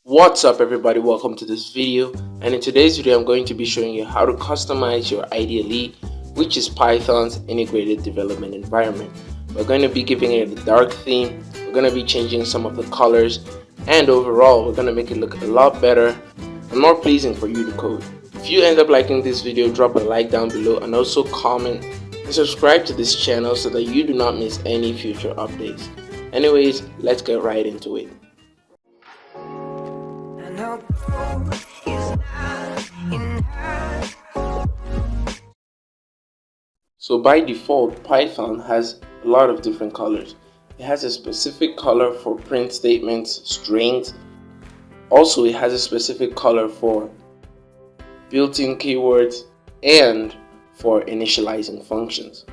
What's up everybody, welcome to this video, and in today's video I'm going to be showing you how to customize your IDLE, which is Python's integrated development environment. We're going to be giving it a dark theme, we're going to be changing some of the colors, and overall we're going to make it look a lot better and more pleasing for you to code. If you end up liking this video, drop a like down below and also comment and subscribe to this channel so that you do not miss any future updates. Anyways, let's get right into it. So by default, Python has a lot of different colors. It has a specific color for print statements, strings. Also, it has a specific color for built-in keywords and for initializing functions.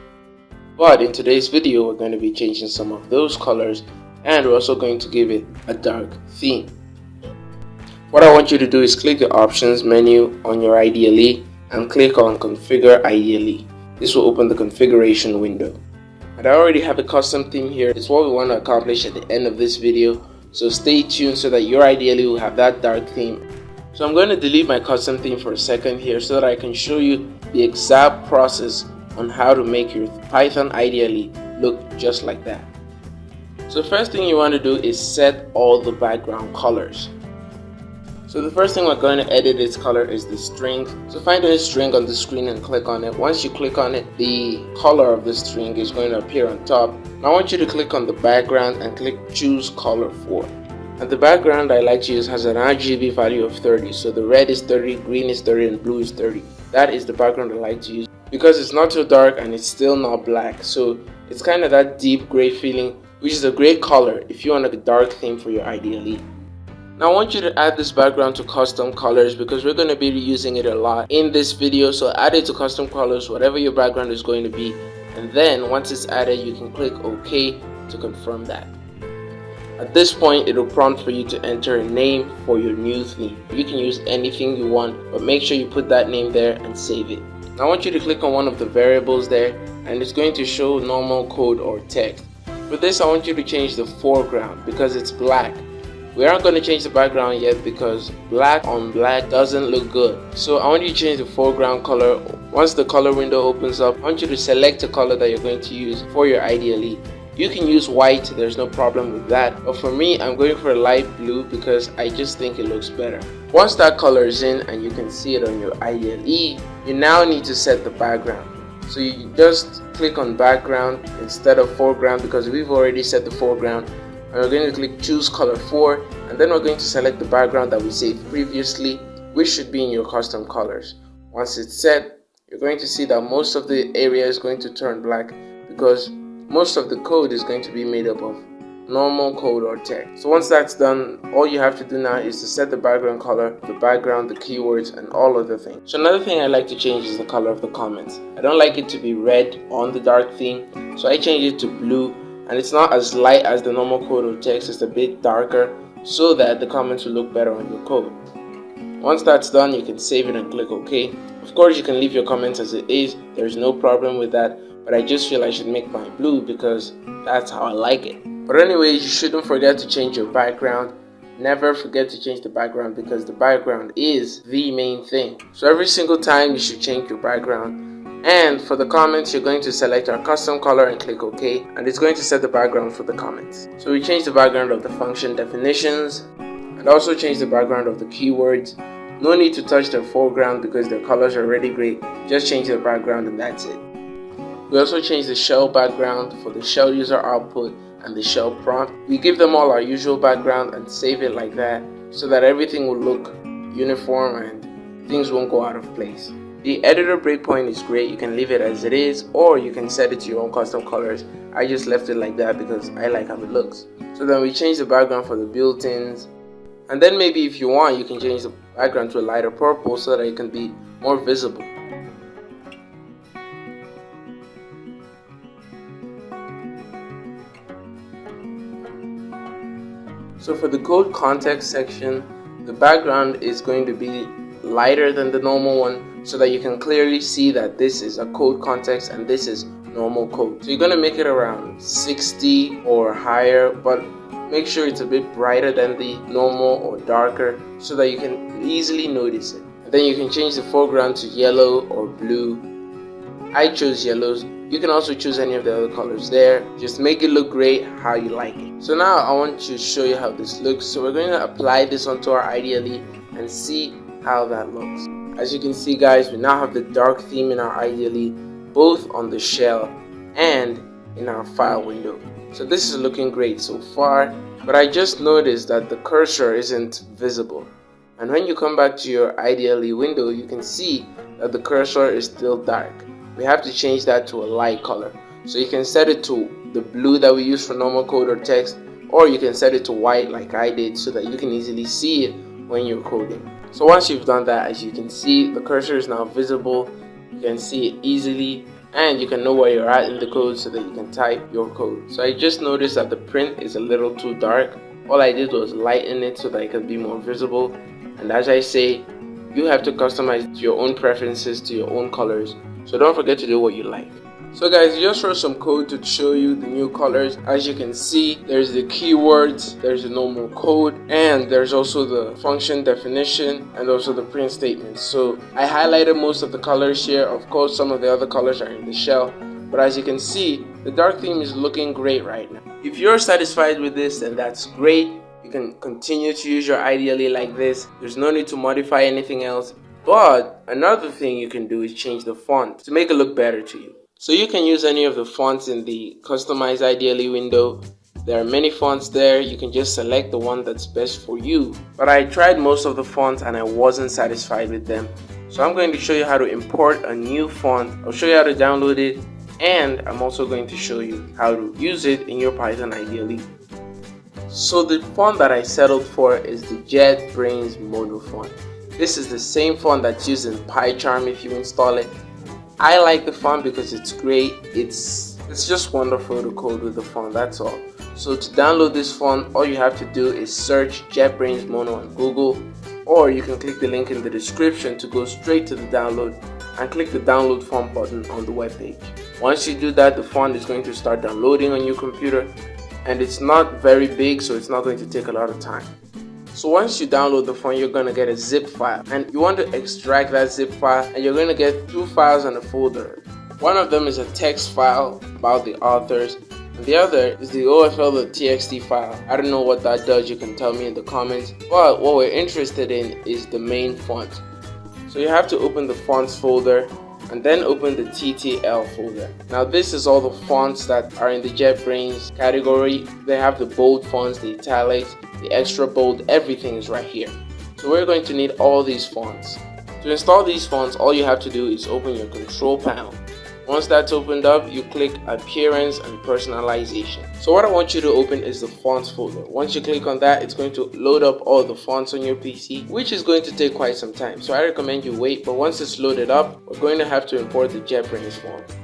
But in today's video, we're going to be changing some of those colors, and we're also going to give it a dark theme. What I want you to do is click the options menu on your IDLE and click on configure IDLE. This will open the configuration window. And I already have a custom theme here. It's what we want to accomplish at the end of this video, so stay tuned so that your IDLE will have that dark theme. So I'm going to delete my custom theme for a second here so that I can show you the exact process on how to make your Python IDLE look just like that. So first thing you want to do is set all the background colors. So the first thing we're going to edit its color is the string. So find any string on the screen and click on it. Once you click on it, the color of the string is going to appear on top. Now I want you to click on the background and click choose color for. And the background I like to use has an RGB value of 30. So the red is 30, green is 30, and blue is 30. That is the background I like to use because it's not too dark and it's still not black. So it's kind of that deep gray feeling, which is a great color if you want a dark theme for your IDLE. Now I want you to add this background to custom colors because we're going to be using it a lot in this video. So add it to custom colors, whatever your background is going to be, and then once it's added you can click OK to confirm that. At this point it will prompt for you to enter a name for your new theme. You can use anything you want, but make sure you put that name there and save it. Now I want you to click on one of the variables there and it's going to show normal code or text. For this I want you to change the foreground because it's black. We aren't going to change the background yet because black on black doesn't look good. So I want you to change the foreground color. Once the color window opens up, I want you to select a color that you're going to use for your IDLE. You can use white, there's no problem with that. But for me, I'm going for a light blue because I just think it looks better. Once that color is in and you can see it on your IDLE, you now need to set the background. So you just click on background instead of foreground because we've already set the foreground. And we're going to click choose color for, and then we're going to select the background that we saved previously, which should be in your custom colors. Once it's set, you're going to see that most of the area is going to turn black because most of the code is going to be made up of normal code or text. So once that's done, all you have to do now is to set the background color, the background, the keywords, and all other things. So another thing I like to change is the color of the comments. I don't like it to be red on the dark theme, so I change it to blue. And it's not as light as the normal code or text, it's a bit darker so that the comments will look better on your code. Once that's done, you can save it and click OK. Of course, you can leave your comments as it is, there's no problem with that, but I just feel I should make mine blue because that's how I like it. But anyways, you shouldn't forget to change your background. Never forget to change the background because the background is the main thing. So every single time you should change your background. And for the comments, you're going to select our custom color and click OK, and it's going to set the background for the comments. So we change the background of the function definitions and also change the background of the keywords. No need to touch the foreground because their colors are already great. Just change the background and that's it. We also change the shell background for the shell user output and the shell prompt. We give them all our usual background and save it like that so that everything will look uniform and things won't go out of place. The editor breakpoint is great, you can leave it as it is or you can set it to your own custom colors. I just left it like that because I like how it looks. So then we change the background for the built-ins, and then maybe if you want you can change the background to a lighter purple so that it can be more visible. So for the code context section, the background is going to be lighter than the normal one so that you can clearly see that this is a code context and this is normal code. So you're going to make it around 60 or higher, but make sure it's a bit brighter than the normal or darker so that you can easily notice it. And then you can change the foreground to yellow or blue. I chose yellows. You can also choose any of the other colors there. Just make it look great how you like it. So now I want to show you how this looks. So we're going to apply this onto our Ideally and see how that looks. As you can see, guys, we now have the dark theme in our Ideally, both on the shell and in our file window. So this is looking great so far, but I just noticed that the cursor isn't visible. And when you come back to your Ideally window, you can see that the cursor is still dark. We have to change that to a light color. So you can set it to the blue that we use for normal code or text, or you can set it to white like I did so that you can easily see it when you're coding. So once you've done that, as you can see, the cursor is now visible. You can see it easily, and you can know where you're at in the code so that you can type your code. So I just noticed that the print is a little too dark. All I did was lighten it so that it could be more visible. And as I say, you have to customize your own preferences to your own colors. So don't forget to do what you like. So guys, just wrote some code to show you the new colors. As you can see, there's the keywords, there's the normal code, and there's also the function definition and also the print statements. So I highlighted most of the colors here. Of course, some of the other colors are in the shell, but as you can see, the dark theme is looking great right now. If you're satisfied with this, then that's great. You can continue to use your Ideally like this. There's no need to modify anything else. But another thing you can do is change the font to make it look better to you. So you can use any of the fonts in the Customize Ideally window. There are many fonts there. You can just select the one that's best for you. But I tried most of the fonts and I wasn't satisfied with them. So I'm going to show you how to import a new font. I'll show you how to download it, and I'm also going to show you how to use it in your Python Ideally. So the font that I settled for is the JetBrains Mono font. This is the same font that's used in PyCharm if you install it. I like the font because it's great. It's just wonderful to code with the font, that's all. So to download this font, all you have to do is search JetBrains Mono on Google, or you can click the link in the description to go straight to the download and click the download font button on the web page. Once you do that, the font is going to start downloading on your computer, and it's not very big, so it's not going to take a lot of time. So once you download the font, you're going to get a zip file, and you want to extract that zip file, and you're going to get two files in a folder. One of them is a text file about the authors, and the other is the OFL.txt file. I don't know what that does, you can tell me in the comments, but what we're interested in is the main font. So you have to open the fonts folder and then open the TTL folder. Now this is all the fonts that are in the JetBrains category. They have the bold fonts, the italics, the extra bold, everything is right here. So we're going to need all these fonts. To install these fonts, all you have to do is open your control panel. Once that's opened up, you click Appearance and Personalization. So what I want you to open is the fonts folder. Once you click on that, it's going to load up all the fonts on your PC, which is going to take quite some time. So I recommend you wait, but once it's loaded up, we're going to have to import the JetBrains font.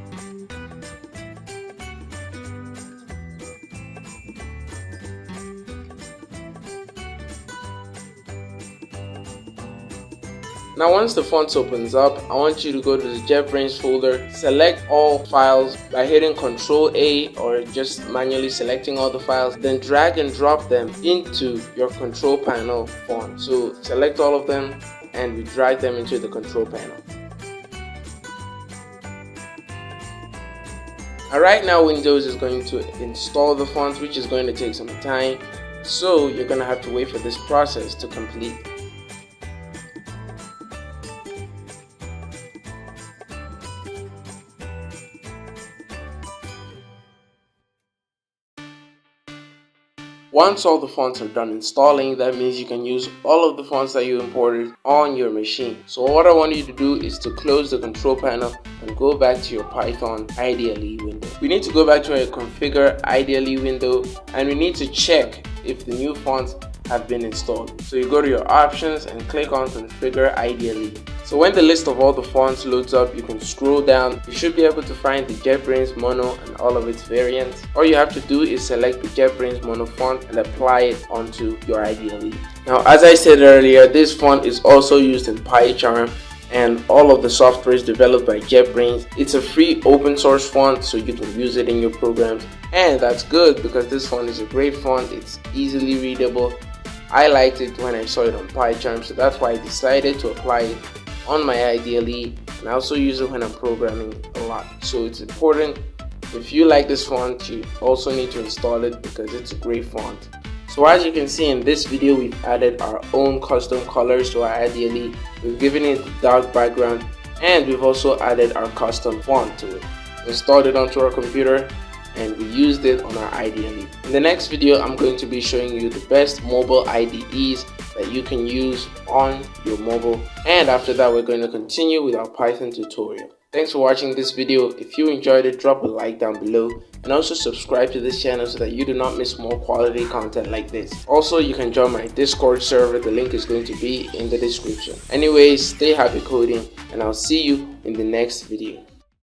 Now once the font opens up, I want you to go to the JetBrains folder, select all files by hitting Ctrl A or just manually selecting all the files, then drag and drop them into your control panel font. So select all of them and we drag them into the control panel. Right now Windows is going to install the fonts, which is going to take some time. So you're going to have to wait for this process to complete. Once all the fonts are done installing, that means you can use all of the fonts that you imported on your machine. So what I want you to do is to close the control panel and go back to your Python Ideally window. We need to go back to our Configure Ideally window, and we need to check if the new fonts have been installed. So you go to your options and click on Configure Ideally. So when the list of all the fonts loads up, you can scroll down. You should be able to find the JetBrains Mono and all of its variants. All you have to do is select the JetBrains Mono font and apply it onto your Ideally. Now, as I said earlier, this font is also used in PyCharm. and all of the software is developed by JetBrains. It's a free open source font, so you can use it in your programs, and that's good because this font is a great font. It's easily readable. I liked it when I saw it on PyCharm, so that's why I decided to apply it on my IDLE, and I also use it when I'm programming a lot. So it's important. If you like this font, you also need to install it because it's a great font. So as you can see in this video, we've added our own custom colors to our IDLE. We've given it a dark background, and we've also added our custom font to it. Installed it onto our computer, and we used it on our IDLE. In the next video, I'm going to be showing you the best mobile IDEs that you can use on your mobile, and after that we're going to continue with our Python tutorial. Thanks for watching this video. If you enjoyed it, drop a like down below, and also subscribe to this channel so that you do not miss more quality content like this. Also, you can join my Discord server. The link is going to be in the description. Anyways, stay happy coding, and I'll see you in the next video.